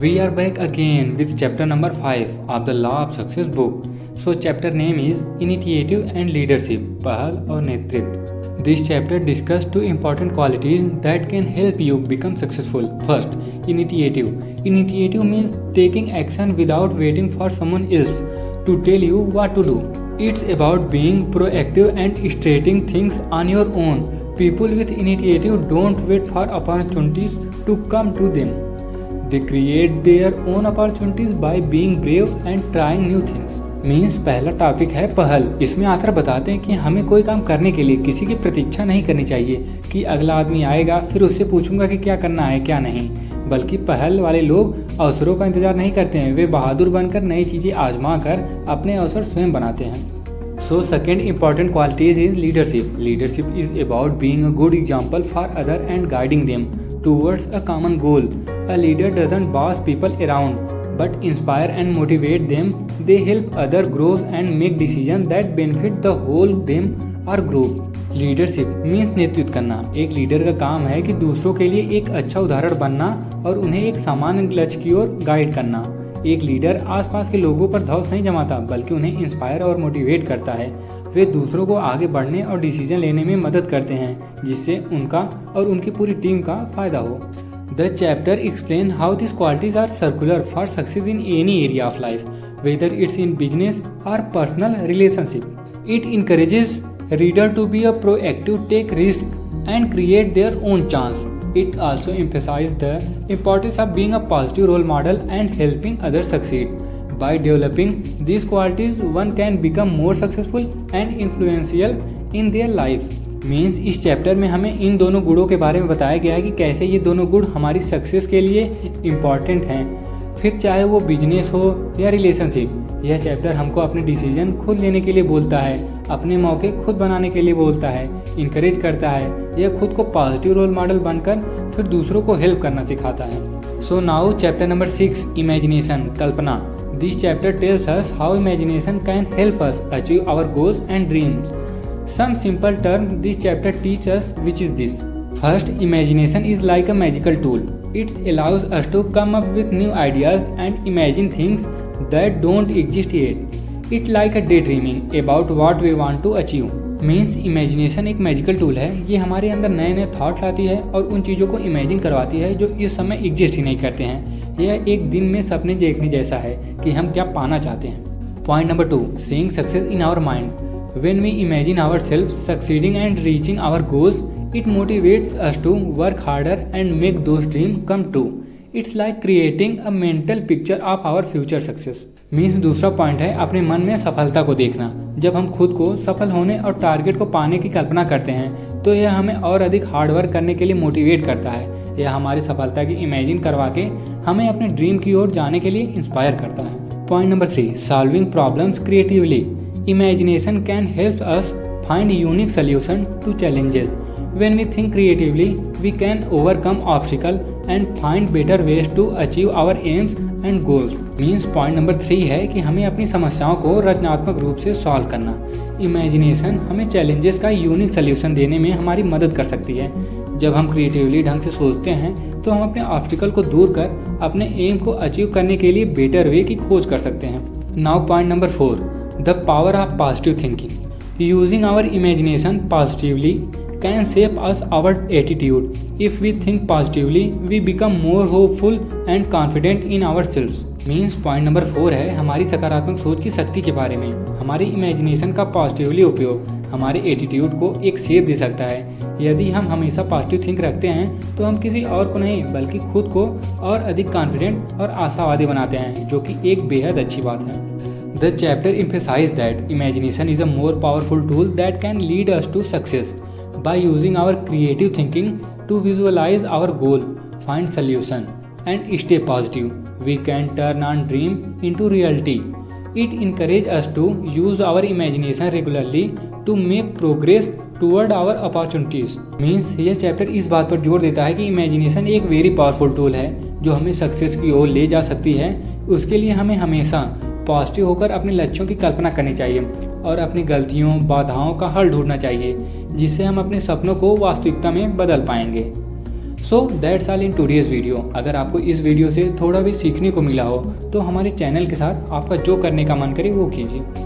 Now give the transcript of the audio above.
We are back again with chapter number 5 of the Law of Success book. So chapter name is Initiative and Leadership, पहल और नेतृत्व. This chapter discusses two important qualities that can help you become successful. First, initiative. Initiative means taking action without waiting for someone else to tell you what to do. It's about being proactive and starting things on your own. People with initiative don't wait for opportunities to come to them. They create their own opportunities by being brave and trying new things. Means पहला topic है पहल. इसमें आकर बताते हैं कि हमें कोई काम करने के लिए किसी की प्रतीक्षा नहीं करनी चाहिए कि अगला आदमी आएगा फिर उससे पूछूंगा कि क्या करना है क्या नहीं, बल्कि पहल वाले लोग अवसरों का इंतजार नहीं करते हैं. वे बहादुर बनकर नई चीज़ें आजमा कर अपने अवसर स्वयं बनाते हैं. So second important qualities is leadership. Leadership is about being a good example for others and guiding them towards a common goal. A leader doesn't boss people around but inspire and motivate them. They help others grow and make decisions that benefit the whole them or group. Leadership means नेतृत्व करना. एक leader का काम है कि दूसरों के लिए एक अच्छा उदाहरण बनना और उन्हें एक सामान्य लक्ष्य की ओर गाइड करना. एक लीडर आसपास के लोगों पर धौंस नहीं जमाता बल्कि उन्हें इंस्पायर और मोटिवेट करता है. वे दूसरों को आगे बढ़ने और डिसीजन लेने में मदद करते हैं जिससे उनका और उनकी पूरी टीम का फायदा हो. The chapter explain how this qualities are circular for success in any area of life, whether it's in business और personal relationship. It encourages reader to be a proactive, take risk and create their own chance. It also emphasizes the importance of being a positive role model and helping others succeed. By developing these qualities, one can become more successful and influential in their life. Means इस chapter में हमें इन दोनों गुणों के बारे में बताया गया है कि कैसे ये दोनों गुण हमारी सक्सेस के लिए इम्पॉर्टेंट हैं, फिर चाहे वो बिजनेस हो या रिलेशनशिप. यह चैप्टर हमको अपने डिसीजन खुद लेने के लिए बोलता है, अपने मौके खुद बनाने के लिए बोलता है, इनकरेज करता है. यह खुद को पॉजिटिव रोल मॉडल बनकर फिर दूसरों को हेल्प करना सिखाता है. So now chapter number 6, imagination, कल्पना. This chapter tells us how imagination can help us achieve our goals and dreams. Some simple terms this chapter teaches us, which is this. First, imagination is like a magical tool. It allows us to come up with new ideas and imagine things that don't exist yet. It's like a daydreaming about what we want to achieve. Means imagination एक magical tool है. ये हमारे अंदर नए नए thought लाती है और उन चीज़ों को इमेजिन करवाती है जो इस समय एग्जिस्ट ही नहीं करते हैं. यह एक दिन में सपने देखने जैसा है कि हम क्या पाना चाहते हैं. Point number 2, seeing success in our mind. When we imagine ourselves succeeding and reaching our goals, it motivates us to work harder and make those dreams come true. It's like creating a mental picture of our future success. Means दूसरा point है अपने मन में सफलता को देखना. जब हम खुद को सफल होने और टारगेट को पाने की कल्पना करते हैं तो यह हमें और अधिक हार्ड वर्क करने के लिए मोटिवेट करता है. यह हमारी सफलता की इमेजिन करवा के हमें अपने ड्रीम की ओर जाने के लिए इंस्पायर करता है. Point number 3, solving problems creatively. Imagination can help us find unique solutions to challenges. When we think creatively, we can overcome obstacles and find better ways to achieve our aims and goals. Means point number 3 है कि हमें अपनी समस्याओं को रचनात्मक रूप से solve करना. इमेजिनेशन हमें चैलेंजेस का यूनिक सोल्यूशन देने में हमारी मदद कर सकती है. जब हम क्रिएटिवली ढंग से सोचते हैं तो हम अपने ऑब्स्टिकल को दूर कर अपने एम को अचीव करने के लिए बेटर वे की खोज कर सकते हैं. Now point number 4, the power of positive thinking. Using our imagination positively can shape us our attitude. If we think positively, we become more hopeful and confident in ourselves. Means point number 4 है हमारी सकारात्मक सोच की शक्ति के बारे में. हमारी इमेजिनेशन का पॉजिटिवली उपयोग हमारे एटीट्यूड को एक शेप दे सकता है. यदि हम हमेशा पॉजिटिव थिंक रखते हैं तो हम किसी और को नहीं बल्कि खुद को और अधिक कॉन्फिडेंट और आशावादी बनाते हैं, जो कि एक बेहद अच्छी बात है. The chapter emphasizes that imagination is a more powerful tool that can lead us to success. By using our creative thinking to visualize our goal, find solution, and stay positive, we can turn our dream into reality. It encourages us to use our imagination regularly to make progress toward our opportunities. Means यह chapter इस बात पर जोर देता है कि imagination एक very powerful tool है जो हमें सक्सेस की ओर ले जा सकती है. उसके लिए हमें हमेशा पॉजिटिव होकर अपने लक्ष्यों की कल्पना करनी चाहिए और अपनी गलतियों बाधाओं का हल ढूंढना चाहिए जिससे हम अपने सपनों को वास्तविकता में बदल पाएंगे. So that's all in today's video. अगर आपको इस वीडियो से थोड़ा भी सीखने को मिला हो तो हमारे चैनल के साथ आपका जो करने का मन करे वो कीजिए।